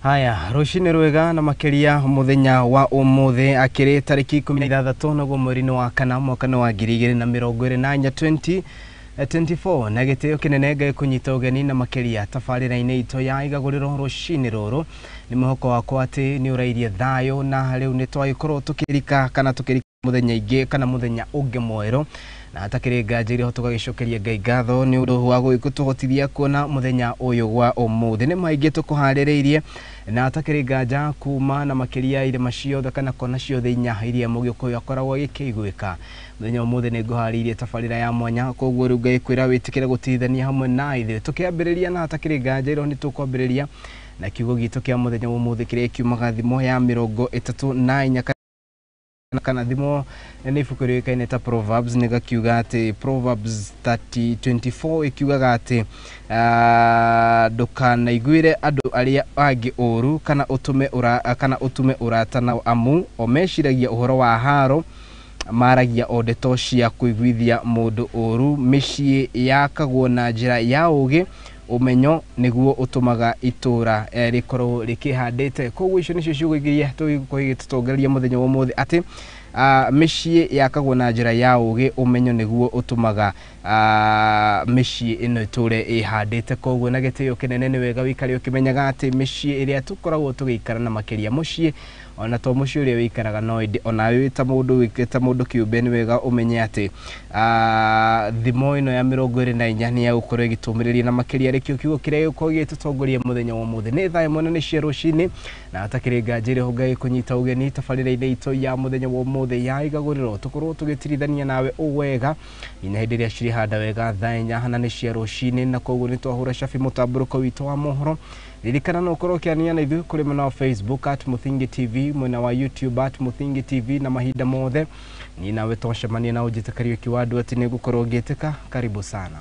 Haya, rushine rwega na makeria muthenya wa umuthe akiri tariki 16 naguo mweri wa kana mwaka wa 2024 na gitio kinene ngai kunyita ugeni na makeria tabarira-ini ito ya Igaguriro rushine ruru ni muhoko wakwa ati ni urairie thayo na riu ni twagikorwo tukirika kana tukirika muthenya ingi kana muthenya ungi mwero na atakiri ngajiri ho tugagicokeria ngai ngatho ni undu wa gukutugotithia kuona muthenya uyu wa umuthe ni maingi tukuharireirie na atakiri nganja kuma na makeria ire macio kana kona cio thinya iria mugiko yakoragwo gikiguika muthenya umuthe ni nguhariirie tabarira ya mwanya koguo riu ngai kwira witikire gutithania hamwe na ithe tukiambiriria na atakiri ngajiri ni tukwambiriria na kiugo gitu kia muthenya umuthe kiria kiumaga thimo ya 34 kana thimo ni ibuku rikaine ta Proverbs ni gakiuga ati Proverbs 30:24 ikiuga ati ndukana iguire andu aria angi uru kana utume urata na amu omeshiragia uhoro wa haro maragia odeto cia kuiguithia mundu uru micii yakagwo na njira ya ugi umenyo niguo utumaga itura rikorwo rikihandite koguo icio nicio ciugo igiria tugitongeria muthenya wa muthe ati micii yakagwo na njira ya ugi umenyo niguo utumaga micii ino iture ihandite koguo na gitio kinene ni wega wikari ukimenyaga ati micii iria tukoragwo tugikara na makeria mucii ona to mucii uria wikaraga no indi ona wita mundu kiumbe ni wega umenye ati thimo ino ya 24 ni ya gukorwo igitumiriria na makeria rikio kiugo kiria giko gitutongoria muthenya wa muthe ni thayo munene cia rucini na atakiri ngajiri ho ngai kunyita ugeni tabarira-ini ito ya muthenya wa muthe ya Igaguriro tukorwo tugitirithania nawe uwega ina hindi ria ciri handa wega thanya hana ni cia rucini na koguo ni twahura shafi mutamburuko witu wa mohoro ririkana no ukorwo kiania na ithu kuri mwena wa Facebook @Muthingi TV mwena wa YouTube @Muthingi TV na mahinda mothe ni nawe twacemania na ujitakario kiwandu ati ni gukorwo ngiteka karibu sana.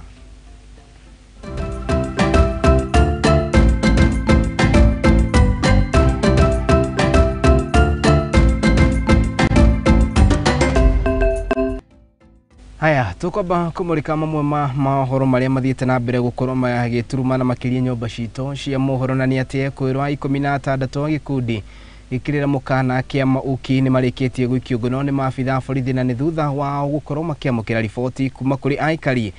Haya, tukoba kumurika mamwe mahoro maria mathiete na mbere gukorwo magituruma na makiria nyomba cito cia mohoro na ni ati kwirwa 16 gikundi ikirira mukana kiama uki ni marikitie gwikio ngono ni maabitha borithi na ni thutha wa gukorwo makiamukira riboti kuma kuri aikari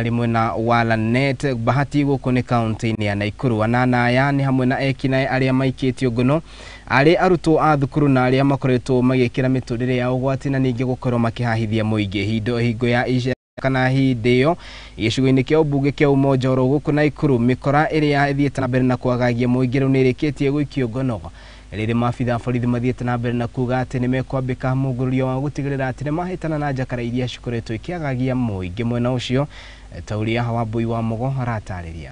rimwe na Walanet bahati guku ni county-ini ya Nakuru anana aya ni hamwe na ekinae aria maikitio ngono ari arutwo a thukuru na aria makoretwo magikira miturire ya ugwati na ningi gukorwo makihahithia muingi hingo ya isha kana hideyo icigo-ini kia ubunge kia Umoja oro guku Nakuru mikora iria ithiete na mbere na kwagagia muingi ru nirikitie gwikio ngono riri maabitha borithi mathiete na mbere na kuga ati ni mekwambika mugururio wa gutigirira ati ni mahitana na njakara iria cikoretwo ikiagagia muingi mwena ucio tauria Wambui wa Mugo aratariria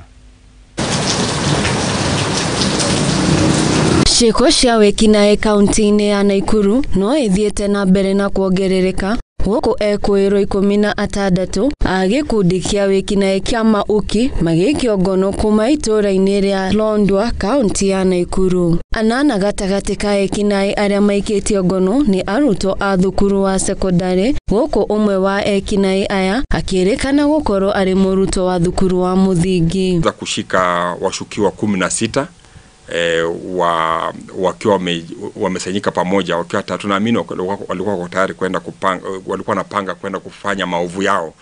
Ciiko cia wikinae kaunti-ini ya Nakuru no ithiete na mbere na kuongerereka guku ekwirwo 16 a gikundi kia wikinae kia mauki magikio ngono kuma itura-ini ria Londwa kaunti ya Nakuru anana gatagati ka ekinae aria maikitio ngono ni arutwo a thukuru wa sekondari guku umwe wa ekinae aya akirikana gukorwo ari murutwo wa thukuru wa muthingi za kushika washukiwa 16 wakiwa wamesanyika pamoja wakiwa tatu na amini walikuwa tayari kwenda kupanga walikuwa napanga kwenda kufanya maovu yao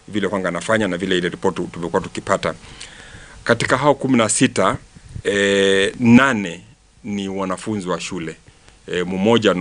vile kwanga nafanya na vile ile ripoti tulikuwa tukipata katika hao 16 8 ni wanafunzi wa shule mmoja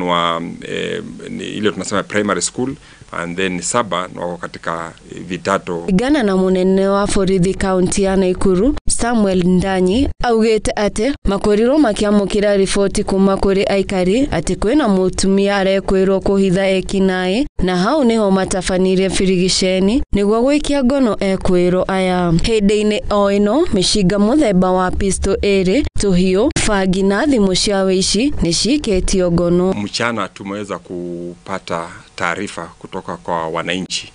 ni ile tunasema primary school and then 7 wako katika vitato gana na munene wa borithi kaunti ya Nakuru Samuel Ndanyi augete ati makoriro makiamukira riboti kuma kuri aikari ati kwina mutumia arekwirwo kuhitha ekinae na hau niho matafanire birigiceni niguo gwikia ngono ekwirwo aya hindi-ini o ino mishinga muthemba wa pistol iri tuhio fagi na thimu cia wici ni cikitio ngono mchana tumeweza kupata taarifa kutoka kwa wananchi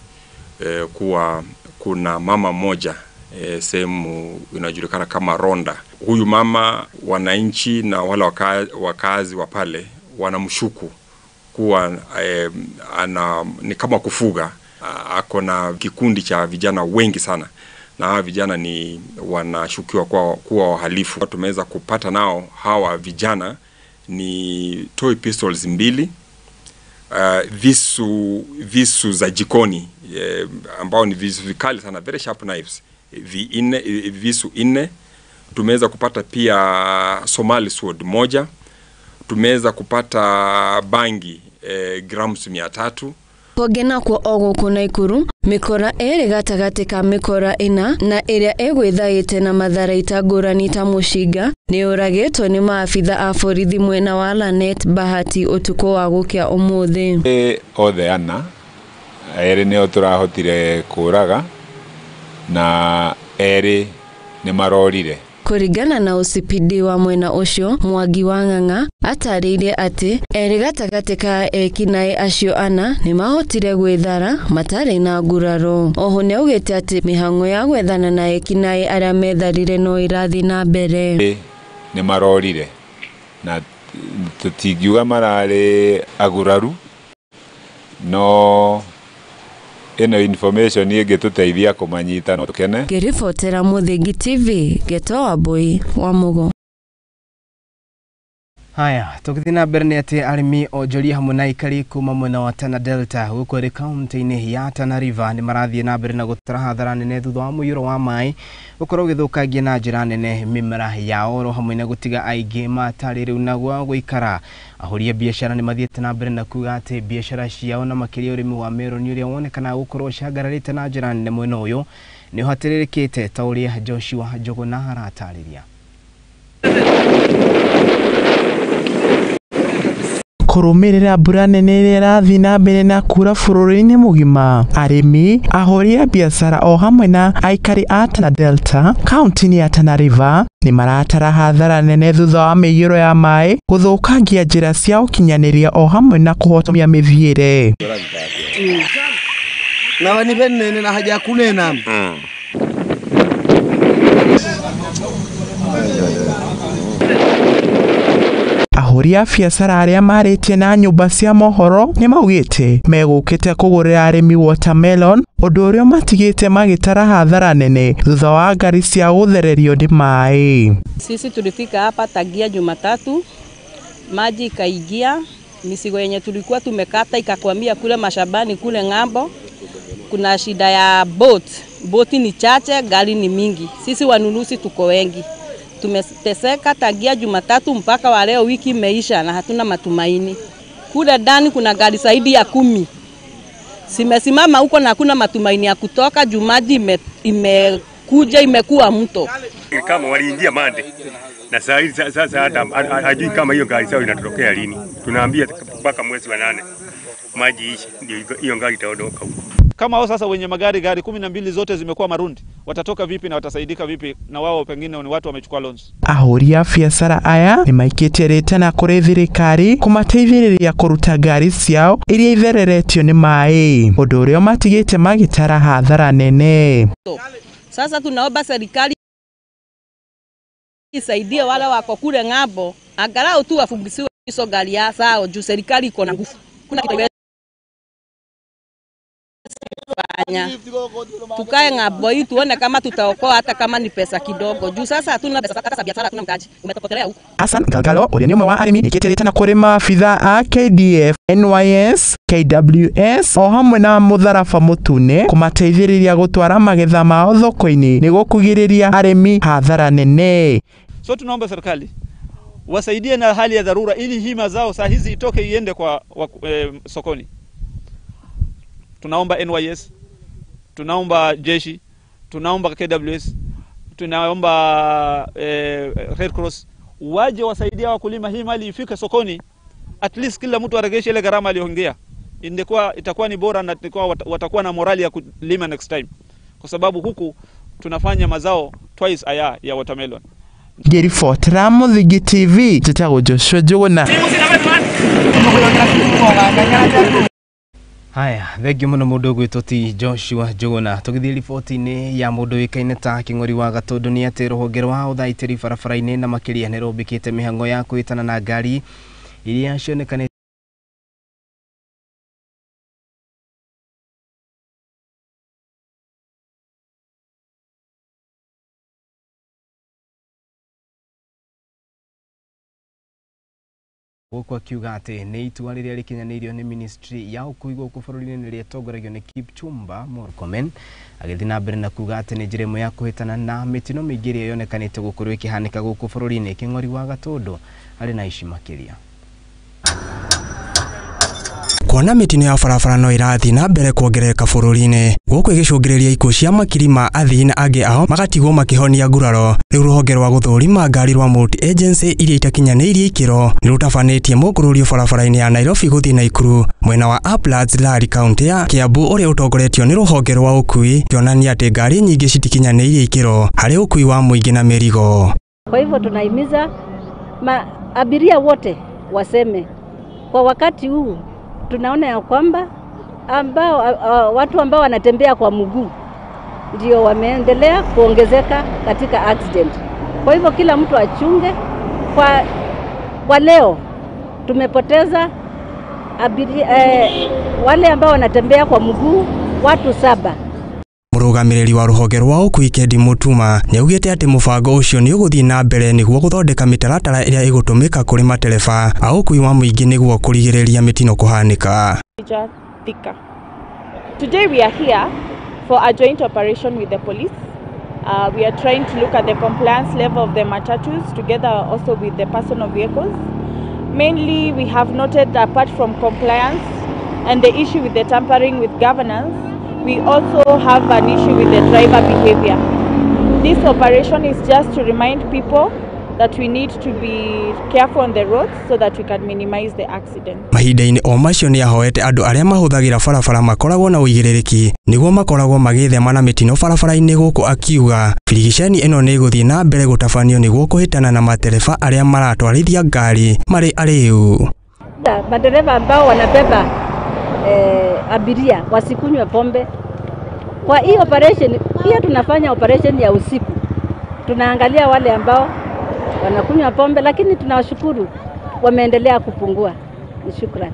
kuwa kuna mama moja sehemu inajulikana kama Ronda. Huyu mama wananchi na wale wakazi wa pale wanamshuku kuwa ni kama kufuga ako na kikundi cha vijana wengi sana na hawa vijana ni wanashukiwa kuwa wahalifu. Tumeweza kupata nao hawa vijana ni toy pistols 2, visu za jikoni ambao ni visu vikali sana, very sharp knives, visu 4. Tumeweza kupata pia Somali sword 1. Tumeweza kupata bangi grams 300. Kogena kwa ogo kuna Ikuru, mikora ere gatagati ka mikora ina na iria egwithaite na matharaita ngurani ta mushinga ni uragitwo ni maafitha a borithi mwena wa Lanet Bahati utuko wa gukia umuthi. Othe ana ere nio turahotire kuraga na ere ni marorire. Kuringana na usipidi wa mwena ucio, Mwangi wa Ng'ang'a ataririe ati eri gatagati ka ekinae acio ana ni mahotire gwithara matari na nguraro. Oho ni augite ati mihango ya gwethana na ekinae aria metharire no irathi na mbere. Ni marorire na tutingiuga marari aguraru, no eno information yege tuteithia kumanyita no tukene. Ngiribotera Muthingi TV, Getoa Boy wa Mugo. Haya, tukithina mbere ni ati arimi onjoria hamwe na ikari kuma mwena wa Tana Delta guko ri kaunti-ini ya Tana River ni marathie na mbere na gutara hathara nene thutha wa muiyuro wa mai gukorwo githukangia na njira nene mimera ya oro hamwe na gutiga aingi matari riu na gwa guikara. Ahoria biashara ni mathiete na mbere na kuga ati biashara ciao na makiria urimi wa meroni uria wonekana gukorwo ciagararite na njira nene mwena uyu ni uhatiririkite ta uria Joshua Njuguna haratariria. Kurumirira mbura nene iria irathi na mbere na kura bururi-ini mugima, arimi, ahoria biashara o hamwe na aikari a Tana Delta kaunti-ini ya Tana River ni maratara hathara nene thutha wa miiyuro ya mai guthukangia njira cia ukinyaniria o hamwe na kuhotomia mithiire. Na wani benne na haja kunena. Ahoria biashara aria maritie na nyumba cia mohoro ni maugite megukite kugurira arimi watermelon, undu uria matigite magitara hathara nene thutha wa ngari cia guthererio ni mai. Sisi tulifika hapa tagia Jumatatu, maji ikaingia, misigo yenye tulikuwa tumekata ikakwamia kule mashambani kule ng'ambo. Kuna shida ya boti ni chache, gari ni mingi. Sisi wanunuzi tuko wengi. Tumeteseka tagia Jumatatu mpaka wa leo, wiki imeisha na hatuna matumaini. Kule ndani kuna gari zaidi ya 10. Simesimama huko na hakuna matumaini ya kutoka. Jumaji imekuja imekuwa mto. Kama waliingia mande na sasa hata hajui kama hiyo gari sawa inatokea lini. Tunaambia mpaka mwezi wa 8 maji ishi ndio hiyo gari itaondoka huko. Kama wao sasa wenye magari 12 zote zimekuwa marundi, watatoka vipi na watasaidika vipi na wao pengine ni watu wamechukua loans? Ahoria biashara aya ni maikite reta na kuri thirikari kumateithiriria kuruta ngari ciao iria ithereretio ni mai, undu uria matigite magitara hathara nene. Sasa tunaomba serikali isaidie wale wako kule ng'ambo, angalau tu wafungisiwe hizo gari ya sao juu serikali iko na nguvu. Kuna kitu tukae ng'ambo hii tuone kama tutaokoa hata kama ni pesa kidogo. Juu sasa hatuna pesa hata biashara, hatuna mtaji. Umetopotelea huko. Hassan Galgalo uria ni umwe wa arimi ikitereta na kuri maabitha a KDF, NYS, KWS o hamwe na mutharaba mutune kumateithiriria gutwara magetha mao thoko-ini niguo kugiriria arimi hathara nene. So tunaomba serikali wasaidie na hali ya dharura ili hii mazao saa hizi itoke iende kwa sokoni. Tunaomba NYS, tunaomba jeshi, tunaomba KWS, tunaomba Red Cross waje wasaidia wakulima hii mali ifike sokoni, at least kila mtu aregeshe ile gharama aliyoongea. Itakuwa ni bora na watakuwa na morali ya kulima next time, kwa sababu huku tunafanya mazao twice a year ya watermelon. Ngiribotera Muthingi TV, njitagwo Joshua Njuguna. Haya, thengio muno mundu gwitoti Joshua Njuguna. Tugithii riboti-ini ya mundu wikaine ta king'ori wa Gatundu ni ati ruhonge rwa uthaitiri barabara-ini na makiria ni rumbikite mihango ya kwitana na ngari iria cionekana Gũkũ akiuga atĩ nĩ itua rĩrĩa rĩkinyanĩirio nĩ ministry ya ũkui gũkũ bũrũri-inĩ rĩtongoragio nĩ Kipchumba Murkomen, agĩthiĩ na mbere na kuga atĩ nĩ njĩra ĩmwe ya kũhĩtana na mĩtino mĩingĩ ĩrĩa yonekanĩte gũkorwo ĩkĩhanĩka gũkũ bũrũri-inĩ. Kĩng'ori wa Gatũndũ arĩ na ici makĩria. Kuona mĩtino ya barabara no ĩrathiĩ na mbere kuongerereka bũrũri-inĩ, gũkũ ĩgĩcũngĩrĩria ikuũ cia makiri ma athii na angĩ ao magatigwo makĩhonia nguraro. Rĩu rũhonge rwa gũthũrima ngari rwa Multi Agency iria itakinyanĩirie ikĩro nĩ rũtabanĩtie mũkũrũrio barabara-inĩ ya Nairobi gũthiĩ Naikuru mwena wa Uplands Lari kaunti ya Kiambu ũrĩa ũtongoretio nĩ rũhonge rwa ũkui, kĩonania atĩ ngari nyingĩ citikinyanĩirie ikĩro harĩ ũkui wa mũingĩ na mĩrigo. Kwa hivyo tunahimiza abiria wote waseme kwa wakati huu tunaona ya kwamba watu ambao wanatembea kwa mguu ndio wameendelea kuongezeka katika accident. Kwa hivyo kila mtu achunge. Kwa leo tumepoteza abiria, wale ambao wanatembea kwa mguu watu 7. Mũrũgamĩrĩri wa rũhonge rwa ũkui Kedi Mutuma nĩaugĩte atĩ mũbango ũcio nĩ ũgũthiĩ na mbere nĩguo gũthondeka mĩtaratara ĩrĩa ĩgũtũmĩka kũrĩ matereba a ũkui wa mũingĩ nĩguo kũrigĩrĩria mĩtino kũhanĩka. Today we are here for a joint operation with the police. We are trying to look at the compliance level of the matatus together also with the personal vehicles. Mainly we have noted that apart from compliance and the issue with the tampering with governance, we also have an issue with the driver behavior. This operation is just to remind people that we need to be careful on the roads so that we can minimize the accident. Mahinda-inĩ o macio nĩ ahoete andũ arĩa mahũthagĩra barabara makoragwo na ũigĩrĩrĩki nĩguo makoragwo magĩthema na mĩtino barabara-inĩ gũkũ akiuga birigiceni ĩno nĩ ĩgũthiĩ na mbere gũtabanio nĩguo kũhĩtana na matereba arĩa maratwarithia ngari marĩ arĩu. Madereva ambao wanabeba abiria wasikunywe pombe. Kwa hii operation pia tunafanya operation ya usiku. Tunaangalia wale ambao wanakunywa pombe, lakini tunawashukuru wameendelea kupungua. Shukrani.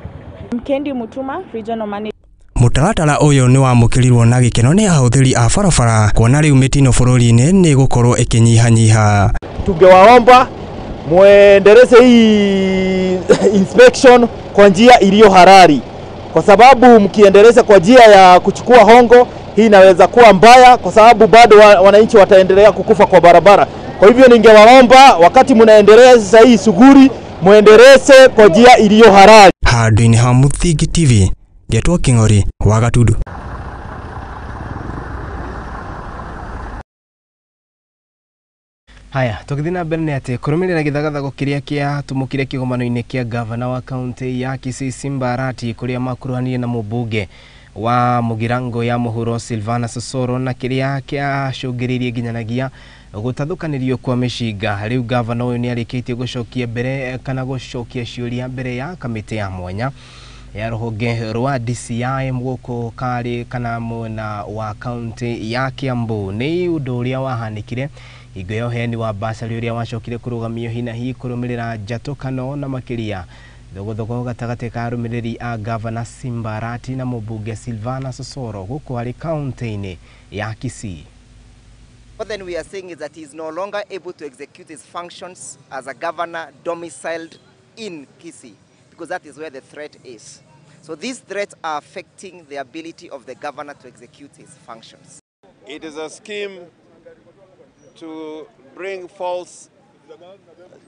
Mkendi Mutuma, Regional Manager. Mũtaratara ũyũ nĩ wamũkĩrirwo na gĩkeno nĩ ahũthĩri a barabara kuona rĩu mĩtino bũrũri-inĩ nĩ gũkorwo ĩkĩnyihanyiha. Tungewaomba muendeleze hii inspection kwa njia iliyo halali, kwa sababu mkiendeleza kwa njia ya kuchukua hongo hii inaweza kuwa mbaya, kwa sababu bado wananchi wataendelea kukufa kwa barabara. Kwa hivyo ningewaomba wakati mnaendeleza hii shughuli muendeleze kwa njia iliyo halali. Handũ-inĩ ha Mũthingi TV, Ngetwo Kĩng'ori wa Gatundu. Haya, tũgĩthiĩ na mbere nĩ atĩ kũrũmĩrĩra gĩthagathago kĩrĩa kĩatũmũkire kĩgomano-inĩ kĩa gavana wa kaunti ya Kisii Simba Arati kũrĩa makuruhanire na mũmbunge wa Mugirango ya mũhuro Silvana Sosoro na kĩrĩa kĩacũngĩrĩirie nginyanagia gũtathũkanĩrio kwa mĩcinga. Rĩu gavana ũyũ nĩ arĩkĩtie gũcokia mbere kana gũcokia ciũria mbere ya kamĩtĩ ya mwanya ya rũhonge rwa DCI gũkũ karĩ kana mwena wa kaunti ya Kiambu. Nĩ ũndũ ũrĩa wahanĩkire hingo ya ũheani wa basari ũrĩa wacokire kũrũgamio hi na hi kũrũmĩrĩra njatũkano na makĩria thogothogo gatagatĩ ka arũmĩrĩri a gavana Simba Arati na mũmbunge Silvana Sosoro gũkũ harĩ kaunti-inĩ ya Kisii. What then we are saying is that he is no longer able to execute his functions as a governor domiciled in Kisii, because that is where the threat is. So these threats are affecting the ability of the governor to execute his functions. It is a scheme to bring false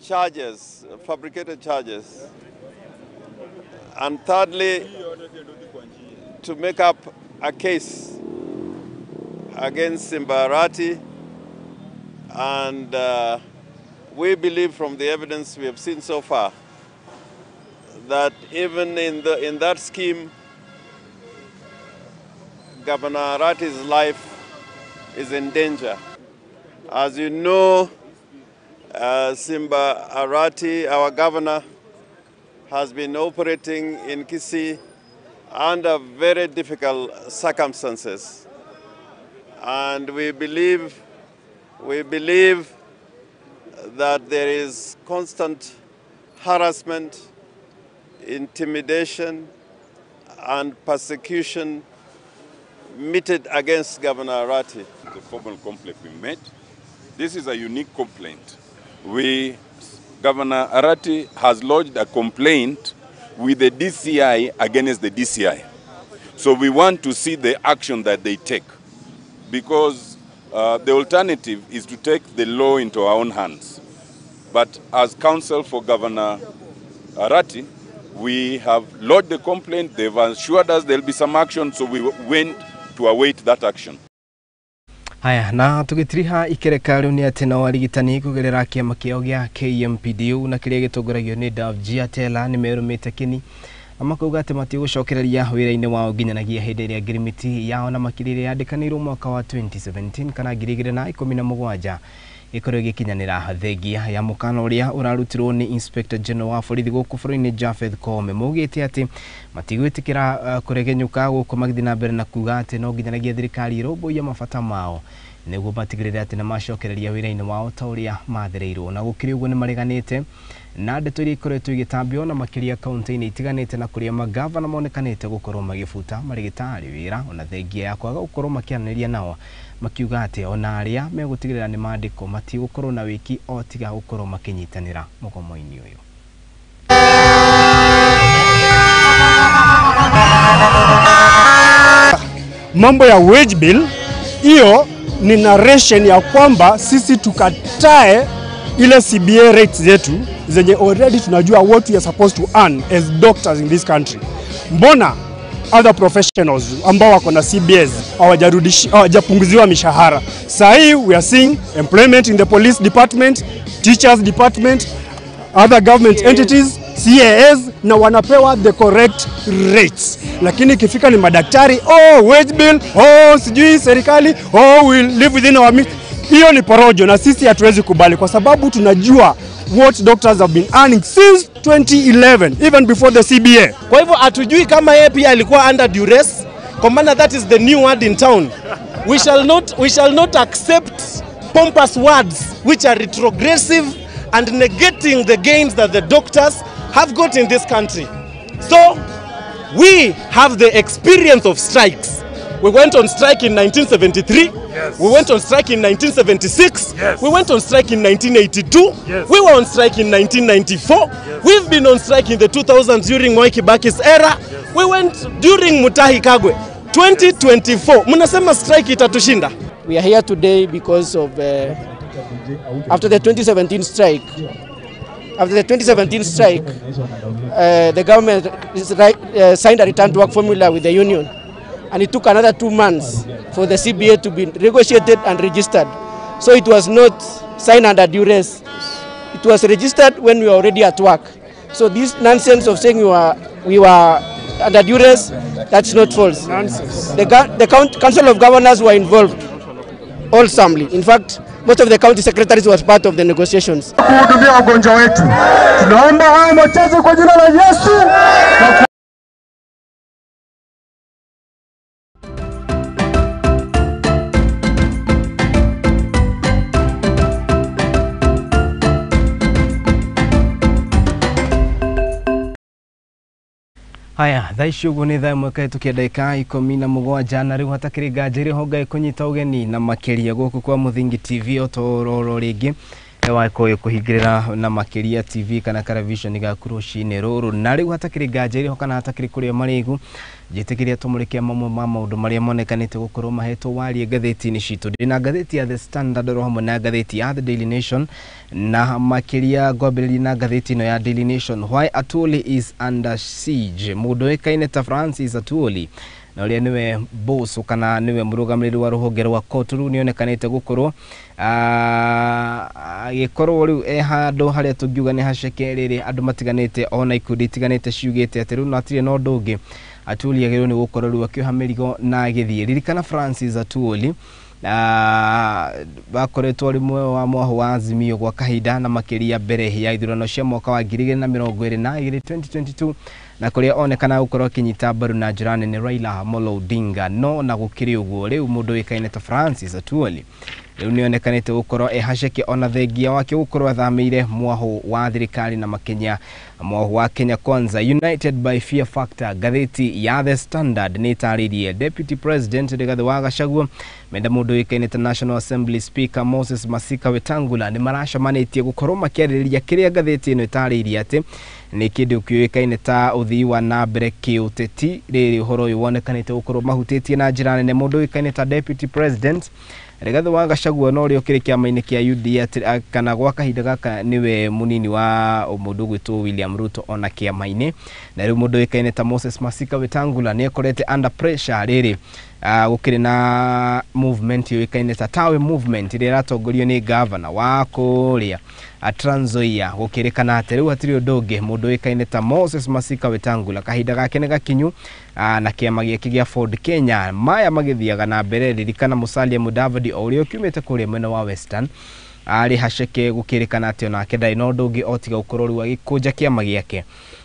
charges, fabricated charges. And thirdly, to make up a case against Simba Arati. And we believe from the evidence we have seen so far that even in that scheme, Governor Arati's life is in danger. As you know, Simba Arati, our governor, has been operating in Kisii under very difficult circumstances. And we believe that there is constant harassment, intimidation, and persecution meted against Governor Arati. The formal complaint we made, this is a unique complaint. We Governor Arati has lodged a complaint with the DCI against the DCI. So we want to see the action that they take, because the alternative is to take the law into our own hands. But as counsel for Governor Arati, we have lodged the complaint. They've assured us there'll be some action, so we went to await that action. Haya, na tugitiriha ikereka riu ni ati no arigitani kugerera kiama kiao gia KMPDU na kiria gitongoragio ni Davji Atela ni merumite kini amakauga ati matigucokereria wira-ini wao nginyanagia hindi iria ngirimiti yao na makirire yandikanirwo mwaka wa 2017 kana 2017 ikorwo gikinyanira thengia ya mukano uria urarutirwo ni Inspector General wa borithi guku bũrũri-inĩ Japheth Koome maugite ati matigwitikira kuregenyuka guku magithii na mbere na kuga ati no nginyanagia thirikari irũmbũiya mabata mao niguo matigirire ati ni macokereria wira-ini wao ta uria mathereirwo na gukiri uguo ni mariganite na ndeto iria ikoretwo igitambio na makiria kaunti-inĩ itiganite na kuria magavana monekanite gukorwo magibuta marigitari wira ona thengia ya kwaga gukorwo makianĩria nao makiuga ati ona aria megutigirira ni mandiko matigukorwo na wiki o tiga gukorwo makinyitanira mugomo-ini uyu. Mambo ya wage bill hiyo ni narration ya kwamba sisi tukatae ile CBA rates zetu zenye already tunajua what we are supposed to earn as doctors in this country. Mbona other professionals ambao wako na CBAs hawajapunguziwa mishahara? Sahi we are seeing employment in the police department, teachers department, other government entities, CAS, na wanapewa the correct rates. Lakini ikifika ni madaktari, wage bill, sijui serikali, we'll live within our means. Hiyo ni porojo na sisi hatuwezi kubali kwa sababu tunajua what doctors have been earning since 2011, even before the CBA. Kwa hivyo hatujui kama yeye pia alikuwa under duress. Kwa maana that is the new word in town. We shall not accept pompous words which are retrogressive and negating the gains that the doctors have got in this country. So we have the experience of strikes. We went on strike in 1973. Yes. We went on strike in 1976. Yes. We went on strike in 1982. Yes. We were on strike in 1994. Yes. We've been on strike in the 2000s during Mwai Kibaki's era. Yes. We went during Mutahi Kagwe. 2024. Munasema strike itatushinda. We are here today because of after the 2017 strike. After the 2017 strike, the government signed a return to work formula with the union. And it took another 2 months for the CBA to be negotiated and registered. So it was not signed under duress. It was registered when we were already at work. So this nonsense of saying we were under duress, that's not false. Nonsense. The Council of Governors were involved, all assembly. In fact, most of the county secretaries was part of the negotiations. Kuhudumia wagonjwa wetu. Tunaomba haya machache kwa jina la Yesu. Haya, thaici uguo ni thaa mweka tukia dakika 17 na riu hatakiri nganja honga kunyita ugeni na makiria guku kwa Muthingi TV otororo ringi wakoye kuhingirira na makiria TV kana television ga kurushine ruru na riu hatakiri nganja kana hatakiri kuria marigu jitikiria tumurikia mamwe ma maundu maria monekanite gukorwo mahetwo warie ngatheti-ini citu ndina ngatheti ya The Standard ro hamwe na ngatheti ya The Daily Nation na makiria ngwambiriria na ngatheti ino ya Daily Nation. Why Atwoli is under siege. Mundu ekaine ta Francis Atwoli na uria niwe boss kana niwe murugamiriri wa ruhonge rwa Koturu nionekanite gukorwo agikorwo riu handu haria tungiuga ni hacekerere andu matiganite ona ikundi itiganite ciugite ati riu natire no ndungi Atwoli agirwo ni gukorwo riu akioha mirigo na agithie. Ririkana Francis Atwoli bakoretwo rimwe wa mwaho wa Azimio gwa kahinda na makiria mbere ya ithurano cia mwaka wa 2022 na kuria onekana gukorwo kinyita mbaru na njira nene Raila Amolo Odinga no na gukiri uguo riu mundu wikaine ta Francis Atwoli riu nionekanite gukorwo ehaceke ona thengia wake gukorwo athamire mwahu wa thirikari na makenya mwahu wa Kenya Kwanza. United by fear factor, gatheti ya The Standard nitaririe Deputy President Rigathi wa Gachagua menda mundu wikaine National Assembly Speaker Moses Masika Wetangula ni maracemanitie gukorwo makiaririria kiria gatheti ino itaririe ati ni kindu kiwikaine ta uthii wa na mbere kiuteti riri uhoro uyu wonekanite gukorwo mahutitie na njira nene mundu wikaine ta Deputy President Rigathi wa Gachagua no rio kiri kiama-ini kia UDA kana gwa kahinda gaka niwe munini wa mundu gwitwo William Ruto ona kiama-ini na riu mundu wikaine ta Moses Masika Wetangula ni ekorete under pressure riri gukiri na movement wikaine ta Tawe movement iri ratongorio ni governor wa kuria Trans Nzoia gukirikana ati riu hatiri undu mundu wikaine ta Moses Masika Wetangula kahinda gake ni gakinyu na kiama giake gia Ford Kenya maya magithiaga na mbere ririkana Musalia Mudavadi uria kiumite kuria mwena wa Western ari haceke gukirikana ati ona kedai no ndungi otiga gukorwo riu agikunja kiama giake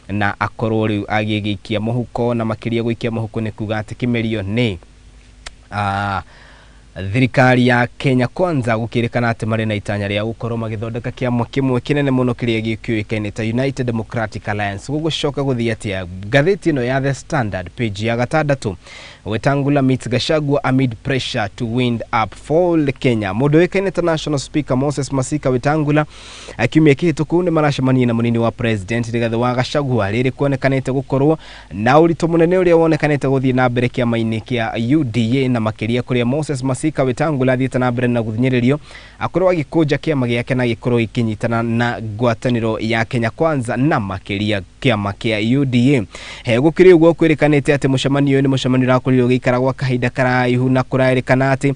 na akorwo riu agigikia muhuko na makiria guikia muhuko ni kuga ati kimerio ni thirikari ya Kenya Kwanza gukirikana ati mari na itanya ria gukorwo magithondeka kiama kimwe kinene muno kiria gikiuikaine ta United Democratic Alliance gugucoka guthia atia gatheti ino ya The Standard page ya 6 Wetangula meets Gachagua amid pressure to wind up fall Kenya. Mundu wikaine ta National Speaker Moses Masika Wetangula akiumia kihituku ni maracemania na munini wa President Rigathi wa Gachagua riri kuonekanite gukorwo na urito munene uria wonekanite guthii na mbere kiama-ini kia UDA na makiria kuria Moses Masika Wetangula thiite na mbere na guthinyiririo akorwo agikunja kiama giake na gikorwo ikinyitana na ngwataniro ya Kenya Kwanza na makiria kiama kia UDA. Gukiri uguo kwirikanite ati mucemanio ni mucemanio rakurirwo gikara gwa kahinda karaihu na kurarikana ati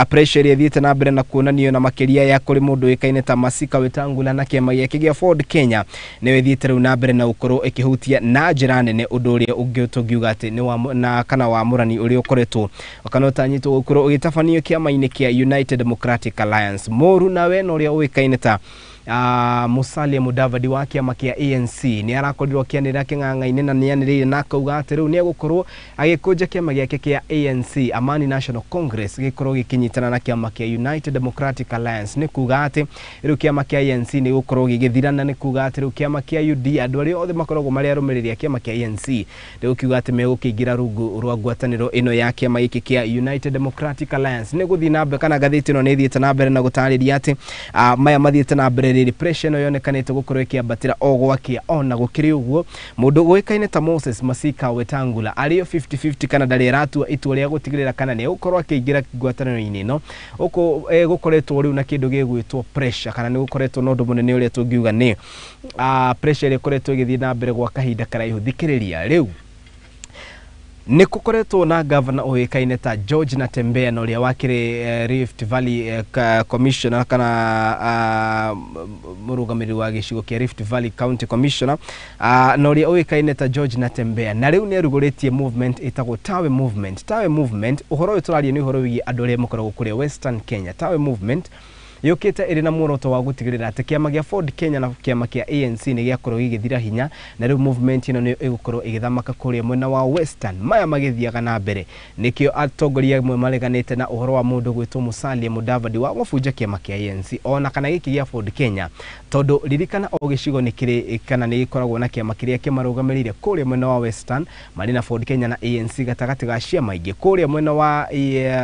pressure yathiite na mbere na kuonanio na makiria ya kuri mundu wikaine ta Masika Wetangula na kiama giake gia Ford Kenya niwe thiite riu na mbere na ukorwo ikihutia na njira nene undu uria ungiutungiuga ati ni wa na kana wa murani uria ukoretwo ukanotanyitwo gukorwo ugitafanio kiama-ini kia United Democratic Alliance. Moru nawe no uria uikaine ta Musalia Mudavadi wa kiama kia ANC ni arakorirwo kianira king'ang'a-ini na nianirire na kauga ati riu ni egukorwo agikunja kiama giake kia ANC Amani National Congress gikorwo gikinyitana na kiama kia United Democratic Alliance ni kuga ati riu kiama kia ANC ni gukorwo gigithirana ni kuga ati riu kiama kia UDA andu aria othe makoragwo mari arumiriria kiama kia ANC riu kiuga ati megukingira rungu rwa ngwataniro ino ya kiama giki kia United Democratic Alliance ni guthii na mbere kana gatheti ino ni thiite na mbere na gutariria ati maya mathiite na mbere repression yonekanite gukorwo ikiambatira ogwakia ona gukiri uguo mundu gwikaine ta Moses Masika Wetangula ario 50-50 kana ndari ratua itua ria gutigirira kana ni gukorwo akiingira ngwataniro-ini ino uko gukoretwo riu na kindu gigwitwo pressure kana ni gukoretwo no ndu munene uria tungiuga ni pressure ria koretwo igithii na mbere gwa kahinda karaihu thikiriria riu ni kukoretwo na governor uikaine ta George Natembeya no ria wakire Rift Valley Commissioner kana murugamiri wa gicigo kia Rift Valley County Commissioner no ria uikaine ta George Natembeya na riu ni eruguritie movement itagwo Tawe movement uhoro uturarie ni uhoro wigi andu aria mukoragwo kuria Western Kenya. Tawe movement yukite iri na muoroto wa gutigirira ati kiama gia Ford Kenya na kiama kia ANC ni giakorwo gigithira hinya na riu movement ino ni igukorwo igithamaka kuria mwena wa Western maya magithiaga na mbere nikio atongoria mwe mareganite na uhoro wa mundu gwitwo Musalia Mudavadi wa gubunja kiama kia ANC ona kana giki gia Ford Kenya tondu ririkana o gicigo ni kiri kana ni ikoragwo na kiama kiria kimarugamirire kuria mwena wa Western marina Ford Kenya na ANC gatagati ga ciama ingi kuria mwena wa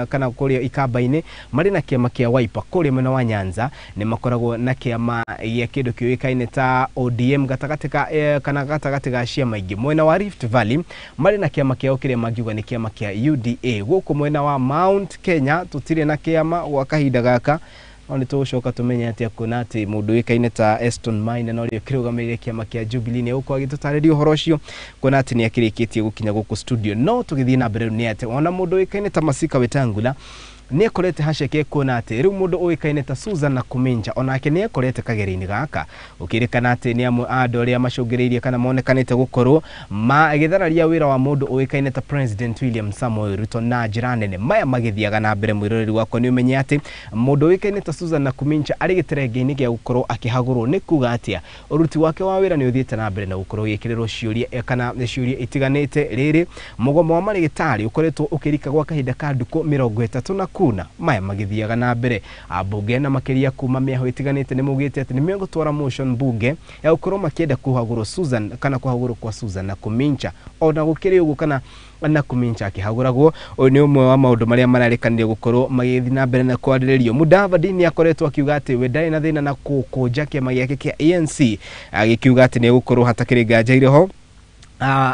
kana kuria ikamba-ini marina kiama kia Wiper kuria mwena wa Nyanza ni makoragwo na kiama ya kindu kiuikaine ta ODM gatagati ga ciama ingi mwena wa Rift Valley marina kiama kia kiria magiuga ni kiama kia UDA guku mwena wa Mount Kenya tutire na kiama gwa kahinda gaka oni tucoka tumenye ati akuna ati mundu wikaine ta Eston Maina no rio kirugamire kiama kia Jubilee ni uko agitutariria uhoro ucio kuna ati ni akirikitie gukinya guku studio no tugithii na mbere ni ati ona mundu wikaine ta Masika Wetangula ni ekorete haceke kuna ati riu mundu uikaine ta Susan na Kuminja onake ni ekorete kageri-ini gaka ukirikana ati ni amwe andu aria macungiriirie kana monekanite gukorwo magithararia wira wa mundu uikaine ta President William Samoei Ruto na njira nene maya magithiaga na mbere mwiroreri wako ni umenye ati mundu uikaine ta Susan na Kuminja ari giterenge-ini gia gukorwo akihagurwo ni kuga atia uruti wake wa wira ni uthiite na mbere na gukorwo gikirirwo ciuria kana ciuria itiganite riri mugomo wa marigitari ukoretwo ukirika gwa kahinda ka nduko 30 Nakuna maya magithiaga na mbere bunge na makiria kuma miaho itiganite ni mugite ati ni megutwara motion bunge ya gukorwo makienda kuhagurwo Susan kana kuhagurwo kwa Susan na kumincha ona gukiri ugu kana na kumincha akihaguragwo ni umwe wa maundu maria mararikanire gukorwo magithi na mbere na kwariririo. Mudavadi ni akoretwo akiuga ati we ndari na thina na kukunja kiama giake kia ANC agikiuga ati ni gukorwo hatakiri nganja ireho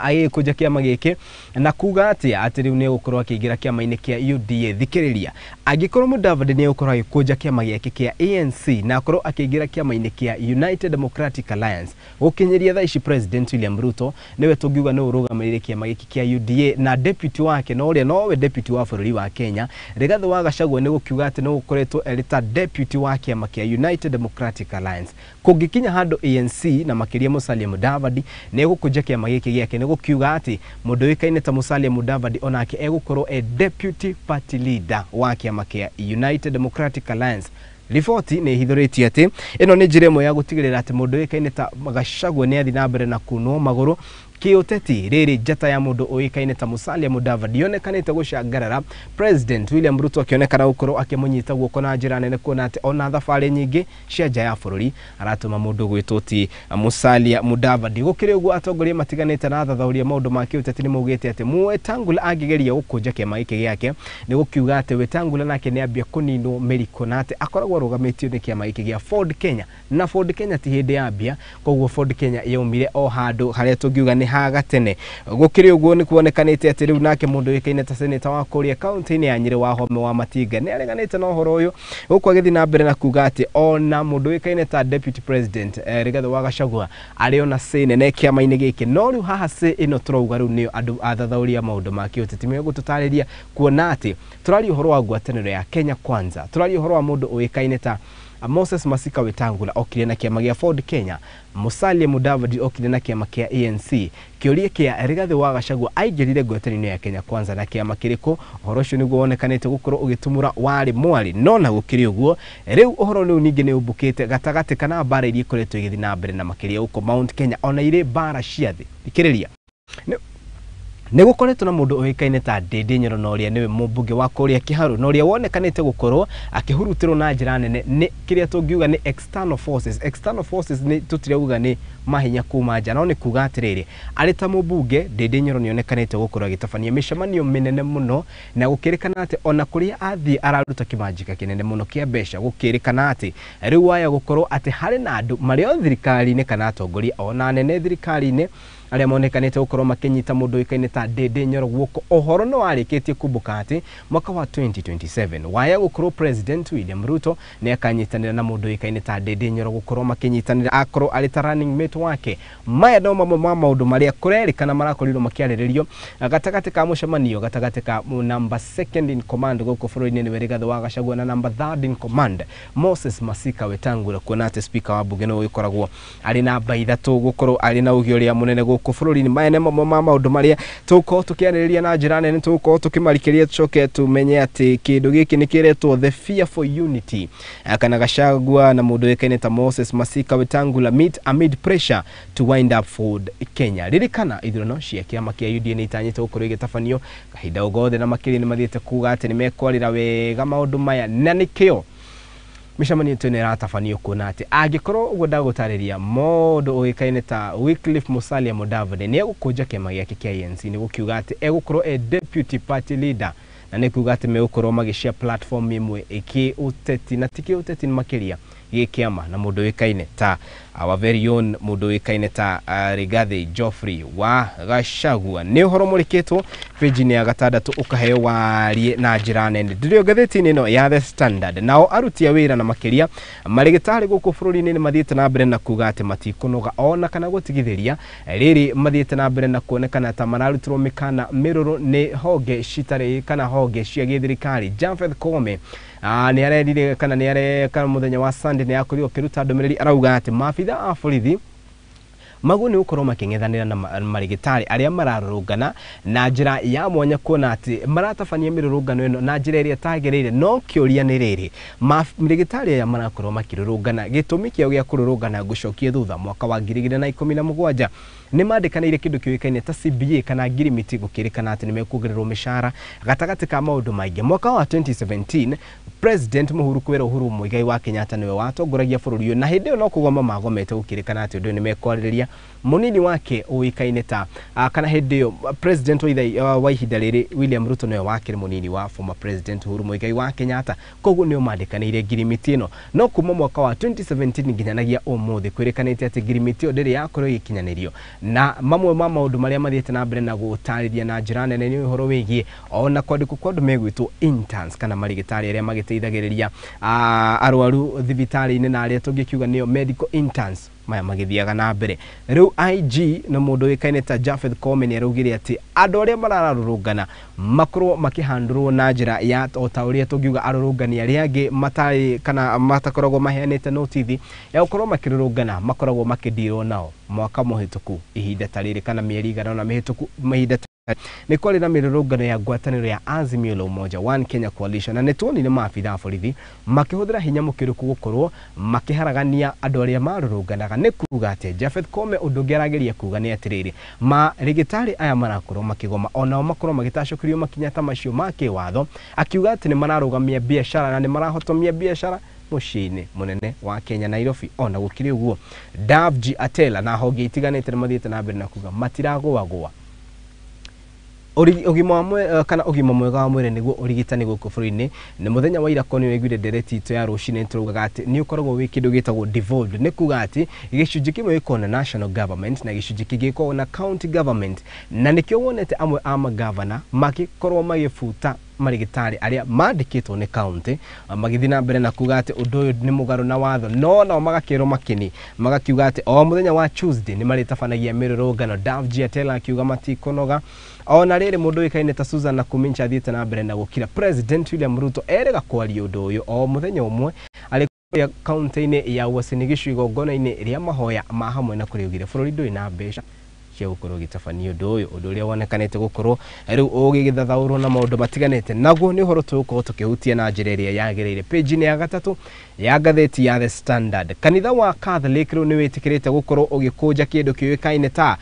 agikuja kiama giki na kuga ati riu ni gukorwo akigira kiama-ini kia UDA. thikiriria agikorwo Mudavadi ni gukorwo agikuja kiama giake kia ANC na akorwo akigira kiama-ini kia United Democratic Alliance gukinyiria thaici President William Ruto niwe tungiuga no urugamirire kiama giki kia UDA na deputy wake no ria nowe deputy wa bururi wa Kenya Rigathi wa Gachagua ni gukiuga ati no gukoretwo erita deputy wa kiama kia United Democratic Alliance kungikinya handu ANC na makiria Musalia Mudavadi ni gukuja kiama giki giake ni gukiuga ati mundu wikaine ta Musalia Mudavadi onake egukorwo deputy party leader wa kiama kia United Democratic Alliance. Riboti ni hithuritie ati ino ni njira imwe ya gutigirira ati mundu wikaine ta Gachagua ni athi na mbere na kunwo maguru kiuteti riri jata ya mundu uikaine ta Musalia Mudavadi yonekanite gucangarara President William Ruto akionekana gukorwo akimunyita guoko na njira nene kuona ati ona thabari nyingi cia nja ya bururi aratuma mundu gwitoti Musalia Mudavadi. Gukiri uguo atongoria matiganite na thathauria maundu ma kiuteti ni mugite ati Wetangula agigeria gukunja kiama giki giake ni gukiuga ati Wetangula nake ni ambia kuninwo Meriko na ati akoragwo rugamitio ni kiama giki gia Ford Kenya na Ford Kenya ti hindi ambia koguo Ford Kenya yaumire o handu haria tungiuga ni haga tene. Gukiri uguo ni kuonekanite ati riu nake mundu wikaine ta senator wa Kuria county-ini ya Nyeri Wahome wa Matinga ni areganite na uhoro uyu guko agithi na mbere na kuga ati ona mundu wikaine ta deputy president Rigathi wa Gachagua ariona sene ne kiama-ini giki no riu haha se ino turauga riu ni andu athathauria maundu ma kiuteti me gututariria kuona ati turari uhoro wa ngwataniro ya Kenya Kwanza turari uhoro wa mundu wikaine ta Moses Masika Wetangula okire na kiama gia Ford Kenya Musalia Mudavadi okire na kiama kia ANC kiuria kia Rigathi wa Gachagua aigirire ngwataniro ya Kenya Kwanza na kiama kiriko uhoro ucio niguo wonekanite gukorwo ugitumura wari mwari no na gukiri uguo riu uhoro niu ningi ni ubukite gatagati kana bara iria ikoretwo igithi na mbere na makiria uko Mount Kenya ona ire bara ciathi ikiriria Nego koretwo na mundu oikaine ta Ndindi Nyoro no ria niwe mumbunge wa Kuria Kiharu no ria wonekanite gukorwo akihurutirwo na njira nene ni kiria tungiuga ni external forces ni tutireuga ni mahinya kuma nja no ni kuga atiriri ari ta mumbunge Ndindi Nyoro ni onekanite gukorwo agitabania micemanio minene muno na gukirikana ati ona kuria athi araruta kimanjika kinene muno kia besha gukirikana ati riu waya gukorwo ati hari na andu mario thirikari-ini kana atongoria ona nene thirikari-ini aria monekanite gukorwo makinyita mundu ikaine ta Ndindi Nyoro guoko ohoro no arikitie kumbuka ati mwaka wa 2027 waya gukorwo President William Ruto ni akanyitanira na mundu ikaine ta Ndindi Nyoro gukorwo makinyitanira akorwo ari ta running mate wake maya no mamwe ma maundu maria kurerikana marakorirwo makiariririo gatagati ka mucemanio gatagati ka number 2nd in command guko bururi-ini ni Rigathi wa Gachagua na number 3rd in command Moses Masika Wetangula kuona ati speaker wa bunge no ikoragwo ari na baithatu gukorwo ari na ugioria munene guko bururi-ini maya ne mamwe ma maundu maria tuko tukianiriria na njira nene tuko tukimarikiria tucoke tumenye ati kindu giki ni kiretwo the fear for unity kana Gachagua na mundu wikaine ta Moses Masika Wetangula meet amid pressure to wind up Ford Kenya. Ririkana ithurano cia kiama kia UDA ni itanyite gukorwo igitafanio kahinda ugothe na makiri ni mathiete kuga ati ni mekwarira wega maundu maya na nikio micemanio tene ratafanio kuona ati agikorwo uguo ndagutariria mundu uikaine ta Wycliffe Musalia Mudavadi ni egukunja kiama giake kia ANC ni gukiuga ati egukorwo deputy party leader na ni kuga ati megukorwo magishia platform imwe uteti na tiki uteti ni makiria gikiama na mundu wikaine ta our very own mundu wikaine ta Rigathi Geoffrey wa Gachagua ni uhoro murikitwo page-ini ya gatandatu ukaheo warie na njira nene ndirio ngatheti-ini no ya The Standard nao aruti a wira na makiria marigitari guku bururi-ini ni mathiete na mbere na kuga ati matikunoga ona kana gutigithiria riri mathiete na mbere na kuonekana ta mararutirwo mikana miruru ni honge citari kana honge cia githirikari. Javeth Koome ni arerire kana ni areka muthenya wa Sunday ni akorirwo kiruta ndomereri arauga ati maabitha a borithi magu ni ukorwo making'ethanira na marigitari aria mararurungana na njira ya mwanya kuona ati maratabania mirurungano ino na njira iria tagereire no kiuria ni riri marigitari aya marakorwo makirurungana gitumi kiao gia kururungana gucokie thutha mwaka wa 2017 ni mandikanaire kindu kiwikaine ta CBA kana ngirimiti gukirikana ati nimekugirirwo mishara gatagati ka maundu maingi mwaka wa 2017 President Uhuru Muigai wa Kenyatta niwe watongoragia bururi uyu na hindi no kugoma magomete gukirikana ati undu nimekwaririria munini wake uikaine ta kana hindi yo President wa ihinda riri William Ruto niwe wakire munini wa former President Uhuru Muigai wa Kenyatta koguo niyo mandikanaire ngirimiti ino no kuma mwaka wa 2017 nginyanagia umuthi kwirikanite ati ngirimiti ndiri yakorwo ikinyanirio na mamwe ma maundu maria mathiete na mbere na gutariria na njira nene ni uhoro wigie ona kwandiko kwa ndu megwitwo interns kana marigitari aria magiteithagiriria arwaru thibitari-ini na aria tungikiuga niyo medical interns maya magithiaga na mbere riu IG na mundu wikaine ta Jafeth Koome ni araugire ati andu aria mararurungana makorwo makihandurwo na njira ya ota uria tungiuga arurungani aria angi matari kana matakoragwo maheanite notithi ya gukorwo makirurungana makoragwo makidirwo nao mwaka muhituku ihinda tariri kana mieri igana na mihituku mahinda ni kwali na mirurungano ya ngwataniro ya Azimio la Umoja One Kenya Coalition na netuonire maabitha borithi makihuthira hinya mukiruku gukorwo makiharagania andu aria marurunganaga ni kuga ati Jafeth Koome undu ngerageria kuga ni atiriri marigitari aya marakorwo makigoma onao makorwo magitacokirio makinya ta macio make watho akiuga ati ni mararugamia biashara na ni marahotomia biashara mushini munene wa Kenya Nairobi ona gukiri uguo Davji Atela na honge itiganite ni mathiete na mbere na kuga matiragwa Ogima mwega wa mwire niguo urigitani guku bururi-ini ni muthenya wa ira koni wiguire ndereti ito ya rucini turugaga ati ni ukoragwo wi kindu gitagwo devolved ni kuga ati gicunji kimwe giko na national government na gicunji kingi giko na county government na nikio wonete amwe ama governor makikorwo magifuta marigitari aria mandikitwo ni county magithina mbere na kuga ati undu uyu ni mugaru na watho no magakirwo makini magakiuga ati o muthenya wa Tuesday ni maritabanagia mirurungano Davji Atela akiuga matikonoga ona riri mundu wikaine ta Susan Nakumincha athiete na mbere na gukira President William Ruto erega kwaria undu uyu o muthenya umwe ali county-ini ya Uasin Gishu igongona-ini ria mahoya ma hamwe na kuriugire bururi ndui na mbeca cia gukorwo gitafanio undu uria wonekanite gukorwo riu ugigithathaurwo na maundu matiganite naguo ni horo tuko tukihutia na njira iria yagereire page ni ya gatatu ya gatheti ya The Standard kanitha wa Catholic riu ni witikirite gukorwo ugikunja kindu kiwikaine ta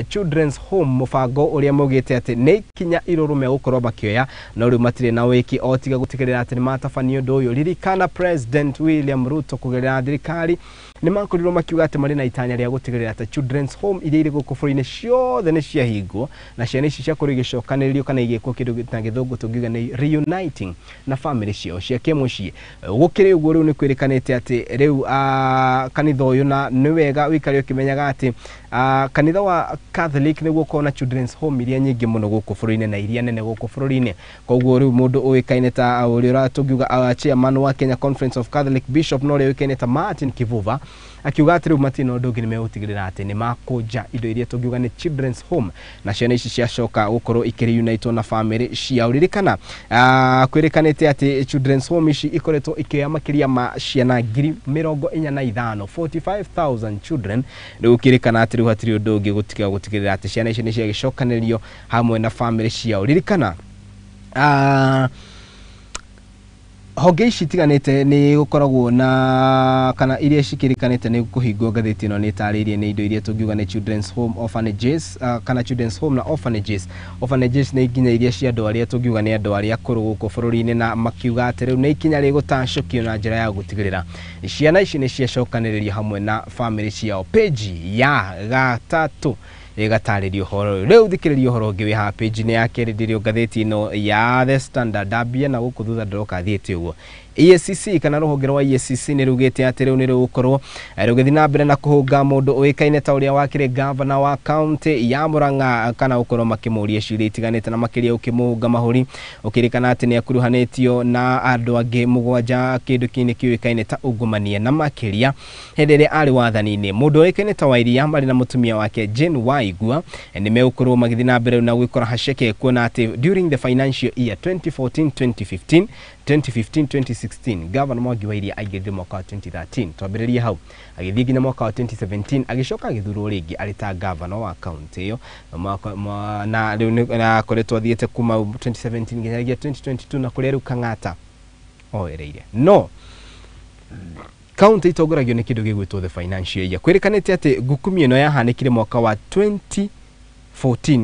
children's home mubango uria mugite ati ni kinya irurume gukorwo bakioya no riu matire na wiki otiga gutikirira ati ni matafanio undu uyu ririkana President William Ruto kugerera thirikari ni makorirwo makiuga ati mari na itanya ria gutigirira ati children's home iria iri guku bururi-ini ciothe ni ciahingwo na ciana ici ciakorwo igicokanĩrĩrio kana igĩkwo kĩndũ na gĩthũngũ tũngiuga nĩ reuniting na family ciao cia kĩmuciĩ gũkĩrĩ ũguo rĩu nĩ kwĩrĩkanĩte atĩ rĩu kanitha ũyũ na nĩ wega wĩikare ũkĩmenyaga atĩ kanitha wa Catholic nĩguo ũkorwo na children's home iria nyingĩ mũno gũkũ bũrũri-inĩ na iria nene gũkũ bũrũri-inĩ koguo rĩu mũndũ ũĩkaine ta ũrĩa tũngiuga chairman wa Kenya Conference of Catholic Bishop no ũrĩa ũĩkaine ta Martin Kivuva akiuga ati riu matino undu ngi nimeutigirira ati ni makunja indo iria tungiuga ni children's home na ciana ici ciacoka gukorwo ikiri unite na family ciao ririkana kwirikanite ati children's home ici ikoretwo ikioya makiria ma ciana 45,000 children riu kirikana ati riu hatiri undu ngi gutigirira ati ciana ici ni ciagicokanĩrio hamwe na family ciao ririkana honge ici tiganite ni gukoragwo na kana iria cikirikanite ni kuhingwo gatheti ino ni tarĩirie ni indo iria tungiuga ni children's home orphanages kana children's home na orphanages ni ikinya iria cia andu aria tungiuga ni andu aria akũrũ gũkũ bũrũri-inĩ na makiuga atĩ rĩu ni ikinya rĩgũtacũkio na njĩra ya gũtigĩrĩra ciana ici ni ciacokanĩrĩrio hamwe na family ciao page ya gatatu igatarĩrio horo rĩu thikĩrĩrio horo ngĩ ha page ni ya kerĩ ndĩrĩ ngatheti ino ya The Standard ambia na gũkũ thutha ndĩroka thiĩte ũguo EACC kana ruhonge rwa EACC ni rugite ati riu ni rugukorwo rugithi na mbere na kuhunga mundu uikaine ta uria wakire governor wa county ya Murang'a kana ukorwo makimuria ciria itiganite na makiria ukimuhunga mahuri ukirikana ati ni akuruhanitio na andu angi mugwanja kindu kini kiuikaine ta ungumania na makiria hedere ari wathani-ini mundu uikaine ta Wairia mari na mutumia wake Jane Waigua ni meukorwo magithi na mbere na gwikora haceke kuona ati during the financial year 2014-2015 2015-2016 governor Mwangi wa Iria aigirire mwaka wa 2013 twambiririe hau agithie nginya mwaka wa 2017 agicoka agithurwo ringi ari ta governor wa county iyo na riu na koretwo athiete kuma 2017 nginya 2022 na kuria riu Kang'ata oereire no county itongoragio ni kindu gigwitwo the financial year kwirikanite ati ngukumi ino yahanikire mwaka wa 2014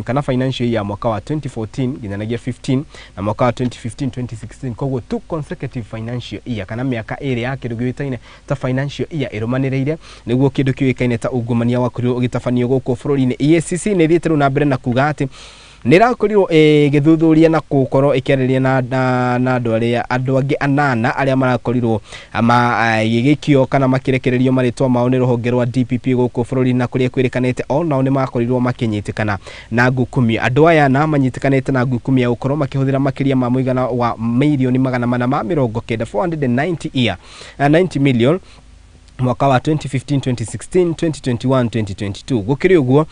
kana financial year mwaka wa 2014 nginyagia 15 na mwaka wa 2015-2016 koguo two consecutive financial year kana miaka iri ya kindu gigwitaine ta financial year irumaniriire niguo kindu kiwikaine ta ungumania wa kurio ugitafanio guku bururi-ini EACC ni thiete ru na mbere na kuga ati nirakorirwo githuthuria na gukorwo ikiarĩria na andu angi anana aria marakorirwo gigikio kana makirekererio maritwa mao ni ruhonge rwa DPP guku bururi na kuria kwirikanite onao ni makorirwo makinyitikana na ngukumi andu aya na manyitikanite na ngukumi ya gukorwo makihuthira makiria ma muigana wa milioni 490 million mwaka wa 2015-2016 2021-2022 gukiri uguo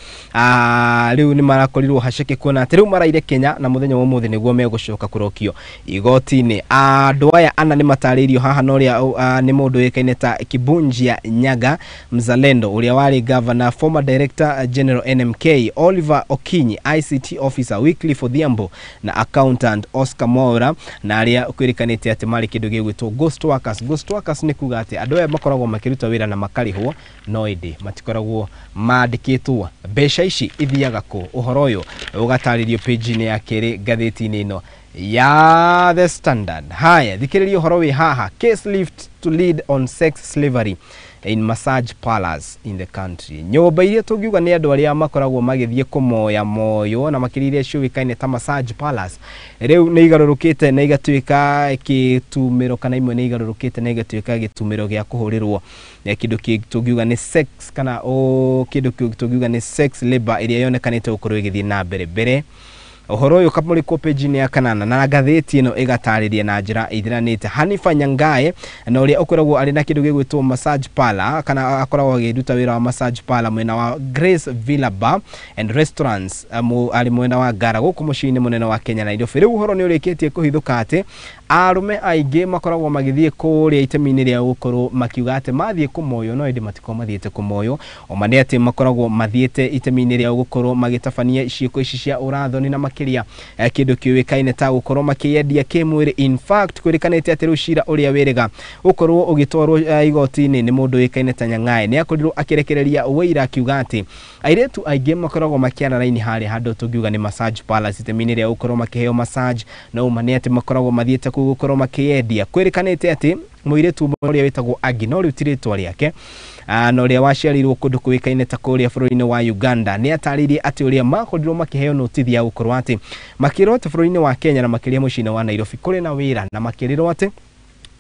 riu ni marakorirwo haceke kuona ati riu maraire Kenya na muthenya wa muthi niguo megucoka kurokio igoti-ini andu aya ana ni mataririo haha no ria ni mundu wikaine ta Kibunjia Nyaga Mzalendo uria wari governor former director general NMK Oliver Okinyi ICT officer Wycliffe Odhiambo na accountant Oscar Mwaura na aria kwirikanite ati mari kindu gigwitwo ghost workers ni kuga ati andu aya makoragwo makiruta wira na makarihwo no indi matikoragwo mandikitwo mbeca ici ithiaga ku uhoro uyu ugataririo page-ini ya keri gatheti-ini ino ya The Standard. Haya thikiririo uhoro wi haha case lift to lead on sex slavery in massage parlors in the country. Nyumba iria tungiuga ni andu aria makoragwo magithie kumoya moyo na makiriria ciuikaine ta massage parlors riu ni igarurukite na igatuika gitumiro kana imwe ni igarurukite na igatuika gitumiro gia kuhurirwo kindu tungiuga ni sex kana kindu tungiuga ni sex labor iria yonekanite gukorwo igithie na mbere uhoro uyu kamuri ko page-ini ya kanana na gatheti ino igatariria na njira ithiranite Hanifa Nyangae na uria ukoragwo ari na kindu gigwitwo massage parlor kana akoragwo agiruta wira wa massage parlor mwena wa Grace Villa Bar and Restaurants ari mwena wa Ngara guku mucini munene wa Kenya na Nairobi. Riu uhoro ni urikitie kuhithuka ati arume aingi makoragwo magithie kuria itemi-ini ria gukorwo makiuga ati mathie kumoyo no indi matiko mathiete kumoyo o mani ati makoragwo mathiete itemi-ini ria gukorwo magitabania ciiko ici cia urathoni na makiria kindu kiuikaine ta gukorwo makiendia kimwiri. In fact kurikanite ati rucira uria wirega ukorwo ugitwarwo igoti-ini ni mundu wikaine ta Nyangae ni akorirwo akirekereria wira akiuga ati airetu aingi makoragwo makiana raini hari handu tungiuga ni massage parlors itemi-ini ria gukorwo makiheo massage no mani ati makoragwo mathiete gukorwo makiendia. Kwirikanite ati muiretu uria witagwo Agi no rutiritwa riake no ria waciarirwo kundu kuikaine ta kuria bururi-ini wa Uganda ni ataririe ati uria makorirwo makiheo notithia ya gukorwo ati makirwo ati bururi-ini wa Kenya na makiria mucini wa Nairobi kuri na wira na makirirwo ati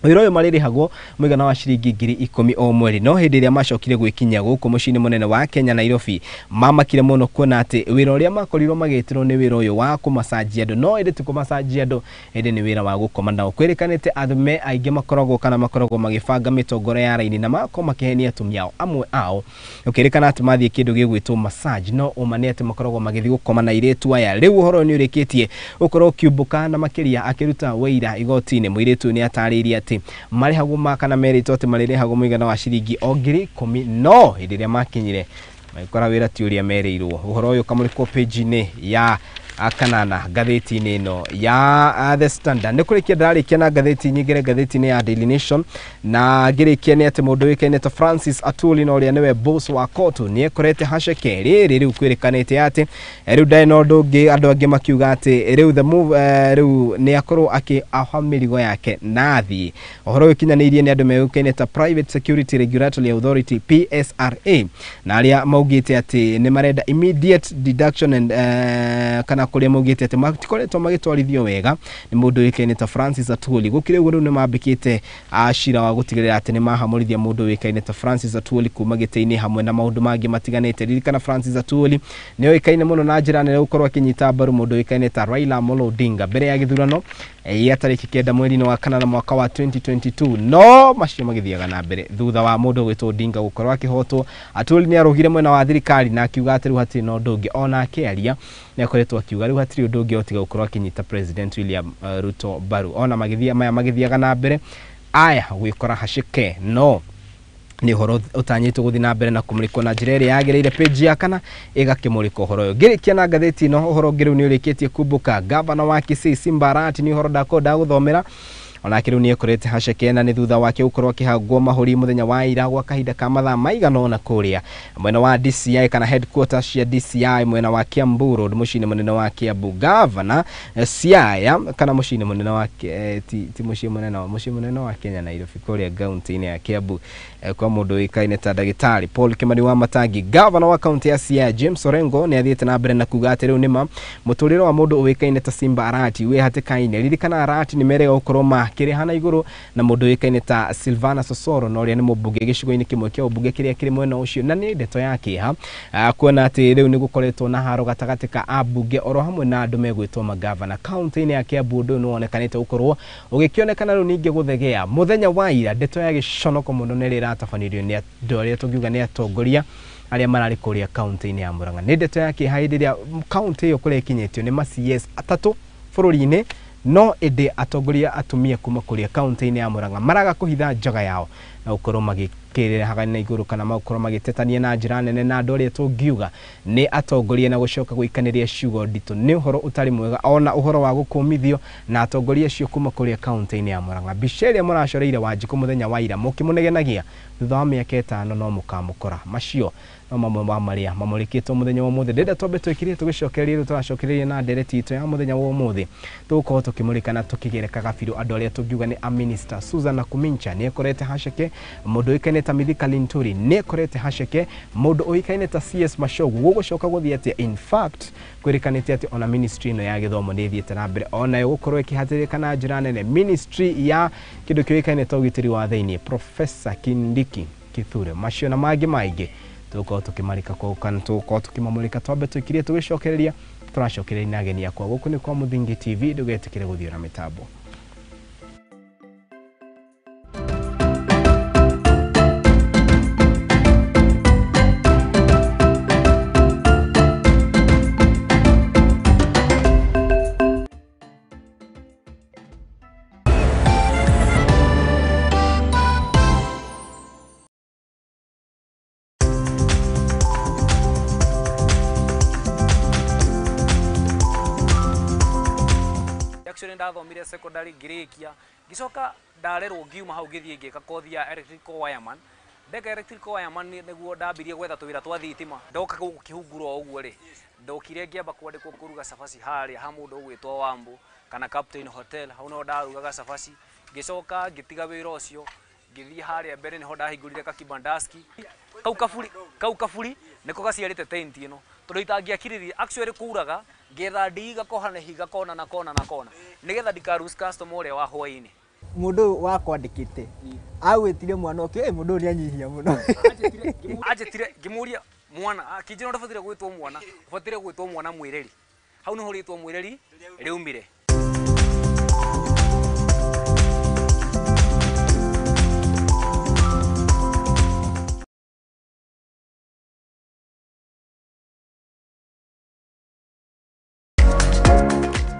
wira uyu maririhagwo mwigana wa ciringi 10,000 o mweri no hindi iria macokire gwikinya guku mucini munene wa Kenya Nairobi mamakire muno kuona ati wira uria makorirwo magitirwo ni wira uyu wa kumasaji andu no indi tukumasaji andu indi ni wira wa gukoma nao. Kwirikanite athume aingi makoragwo kana makoragwo magibanga mitongoro ya raini na mako makihenia atumia amwe ao ukirikana ati mathie kindu gigwitwo massage no umane ati makoragwo magithie gukoma na iretu aya. Riu uhoro ni urikitie ukorwo kiumbuka na makiria akiruta wira igoti-ini muiretu ni atariria marihagwo makana merito ati maririhagwo muigana wa ciringi 10,000 no hindi iria makinyire maikora wira ti uria mereirwo. Uhoro uyu kamurikwo page-ini ya akanana gatheti-ini ino ya The Standard. Ni kurikia ndarikia na gatheti nyingire gatheti-ini ya Daily Nation na ngirikia ni ati mundu wikaine ta Francis Atwoli no ria niwe boss wa Kotu ni ekorete haceke riri riu kwirikanite ati riu ndaino ndungi andu angi makiuga ati riu the move riu ni akorwo akiaha mirigo yake nathi. Uhoro ukinyanirie ni andu mewikaine ta Private Security Regulatory Authority PSRA na aria maugite ati ni marenda immediate deduction and kana kuria mugite ati matikoretwo magitwarithio wega ni mundu wikaine ta Francis Atwoli gukire ugu ni mambikite ashira wa gutigirira ati ni mahamurithia mundu wikaine ta Francis Atwoli kuma gite-ini hamwe na maundu mangi matiganite. Ririkana Francis Atwoli ni wikaine muno na njira nene gukorwo akinyita mbaru mundu wikaine ta Raila Amolo Odinga mbere ya githurano ya tariki 9 mweri-ini wa kanana mwaka wa 2022 no macio magithiaga na mbere thutha wa mundu gwitwo Odinga gukorwo akihotwo. Atwoli ni arugire mwena wa thirikari na akiuga ati riu hati no ndungi ona akiaria nä akoretwo akiuga rä u hatirä å ndå å ngä otiga gå korwo akinyita President William Ruto mbaru ona magithiaga na mbere aya gwikora hacike no ni horo utanyitwo guthi na mbere na kumurikwo na njira ĩrĩa yagĩrĩire page ya kana ĩgakĩmũrĩka ũhoro ũyũ ngĩrĩkia na ngathĩti ĩno ũhoro ngĩrĩu nĩ ũrĩkĩtie kumbũka gavana wa Kisii Simba Arati ni ũhoro ndakwenda gũthomera ona kĩrĩu nĩ ekorete haceke na nĩ thutha wake gũkorwo akĩhangwo mahũri mũthenya wa ira gwa kahinda ka mathaa maigana ũna kũrĩa mwena wa DCI kana headquarters cia DCI mwena wa Kiambu Road mũciĩ mũnene wa Kiambu gavana Siaya kana mũciĩ mũnene wa ti mũciĩ mũnene wa Kenya Nairobi kũrĩa kaunti-inĩ ya Kiambu kwa mũndũ ũĩkaine ta ndagĩtarĩ Paul Kimani wa Matangi gavana wa kaunti ya Siaya James Orengo nĩ athiĩte na mbere na kuga atĩ rĩu nĩma mũtũrĩre wa mũndũ ũĩkaine ta Simba Arati wĩ hatĩka-inĩ ririkana Arati nĩ merega gũkorwo kiri hana iguru na mundu wikaine ta Silvana Sosoro no ria ni mubunge gicigo-ini kimwe kia ubunge kiria kiri mwena ucio na ni ndeto yake ha kuona ati riu ni gukoretwo na haro gatagati ka abunge oro hamwe na andu megwitwo magavana kaunti-ini ya Kiambu ndu no onekanite gukorwo ugikionekana riu ningi guthegea muthenya wa ira ndeto ya giconoko muno ni riratafanirio ni andu aria tungiuga ni atongoria aria marari kuria kaunti-ini ya Murang'a ni ndeto yake ha hĩndĩ kaunti iyo kuria ikinyitio ni CS atatu bururi-ini no ende atongoria atumia kuma kuria kaunti-ini ya Murang'a maraga kuhitha njaga yao na ukorwo magikirira hagana iguru kana makorwo magitetania na njira nene na andu aria tungiuga ni atongoria na gucoka guikaniria ciugo ndito ni uhoro utari mwega ona uhoro wa gukumithio na atongoria cio kuma kuria kaunti-ini ya Murang'a biceria muracoreire Wanjiku muthenya wa ira mukimunegenagia thutha wa miaka 5 no mukamukora macio no mamwe wa maria mamurikitwo muthenya wa muthi ndenda tombe twikire tugicokereria ru turacokereria na ndereti itu ya muthenya wa muthi tuko tukimurikana tukigereka gabiru andu aria tungiuga ni a minister Susan Nakumincha ni ekorete haceke mundu ikaine ta Mithika Linturi ni ekorete haceke mundu ikaine ta CS Mashogu gugucoka guthia ati in fact kwirikanite ati ona ministry no ya githomo ni thiete na mbere ona yo gukorwo ikihatirikana njira nene ministry ya kindu kioikaine ta ugitiri wa thiini Professor Kindiki Kithure macio na mangĩ maingĩ tuko tukimarika kwa ukana tuko tukimamulika twambe tukirie tugicokereria turacokereria na ageni akwa guku ni kwa Muthingi TV ndugetikire guthio na mitambo ndathomire secondary ngirikia gicoka ndarerwo ngiuma hau ngithie ngika kothi ya electrical wireman ndeka electrical wireman niguo ndambirie gwetha tuwira twa thitima ndoka guku kihunguro uguo ri ndokire ngiamba kwandikwo kuruga cabaci haria ha mundu ugwitwo Wambu kana Captain Hotel hau no ndarugaga cabaci gicoka ngitiga wira ucio ngithie haria mbere niho ndahingurire ka kibandaski kau kafuri niko gaciarite tent ino tondu itangiakiririe actually kuuraga ngetha ndiga kohane higa kona na kona na kona nigetha ndikarus customer uria wa hwaini mundu wakwandikite agwitire mwana okio mundu ni anyihia muno ajetire ngimuria mwana kijino ndafatire gwitwo mwana ufatire gwitwo mwana mwireri hau niho ritwo mwireri riumire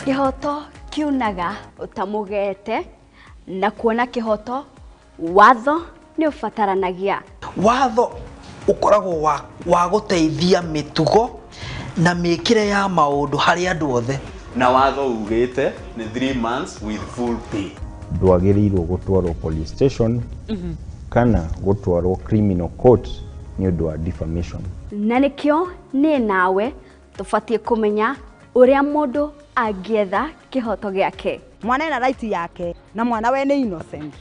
Kihoto kiunaga utamugete na kuona kihoto watho ni ufataranagia watho ukoragwo wa guteithia mitugo na mikire ya maundu hari andu othe na watho ugite ni 3 months with full pay ndwagirirwo gutwarwo police station kana gutwarwo criminal court ni undu wa defamation na nikio ni nawe tufatie kumenya uria mundu agietha kihoto giake mwana ena right yake na mwana we ni innocent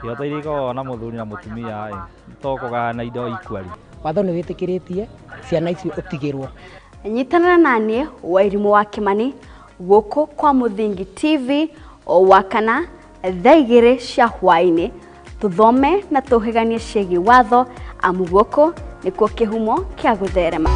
kihoto iriko na muthuri na mutumia tokoga na indo equally watho ni witikiritie ciana icio utigirwo nyitana nanie Wairimu wa Kimani guku kwa Muthingi TV o wakana thaigire cia hwaini tuthome na tuhiganie ciegi watho amu guku nikuo kihumo kia gutherema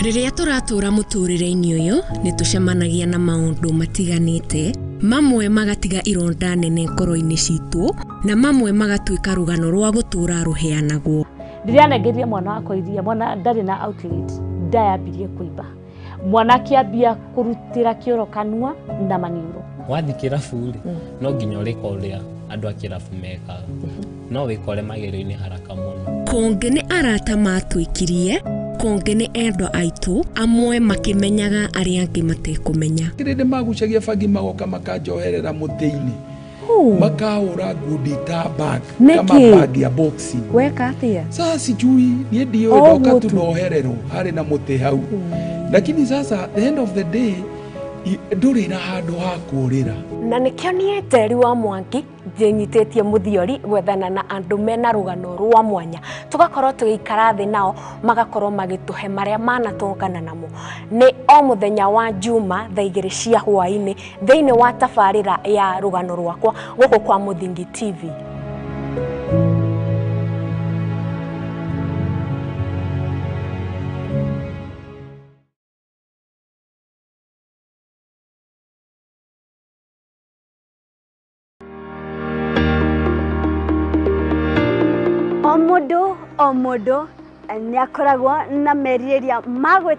Rĩrĩa tũratũra mũtũrĩre-inĩ ũyũ nĩ tũcemanagia na maũndũ matiganĩte, mamwe magatiga ironda nene ngoro-inĩ citũ na mamwe magatuĩka rũgano rwa gũtũra rũheanagwo. Rĩrĩa nengeria mwana wakwa iria, mwana ndarĩ na outlet, nda yambirie kũimba, mwana akĩambia kũrutĩra kĩoro kanua na maniũrũ. Wathi kĩrabu no nginya ũrĩka ũrĩa andũ a kĩrabu mekaga, no wĩkore magerio-inĩ haraka mũno. Konge nĩ arata matwĩkirie, konge nĩ endwa aitũ, amwe makĩmenyaga arĩa angĩ matekũmenya. Kĩrĩndĩ magucagia bangi magoka makanjoherera mũtĩ-inĩ, makahũra ngundi ta bag kama bag ya boxing. Weka atĩa? Sasa sijui niĩ ndiũĩ ndoka tu nohererwo harĩ na mũtĩ hau, lakini sasa the end of the day ndũrĩ na handũ ha kũrĩra. Na nĩkĩo niĩ Teri wa Mwangi njĩnyitĩtie mũthiori gwethana na andũ mena rũgano rwa mwanya, tũgakorwo tũgĩikara thĩ nao magakorwo magĩtũhe marĩa manatũngana namo. Nĩ o mũthenya wa Juma thaa 2 cia hwaĩ-inĩ thĩinĩ wa tabarĩra ya rũgano rwakwa gũkũ kwa Mũthingi TV. O mũndũ nĩ akoragwo na merirĩria magwĩta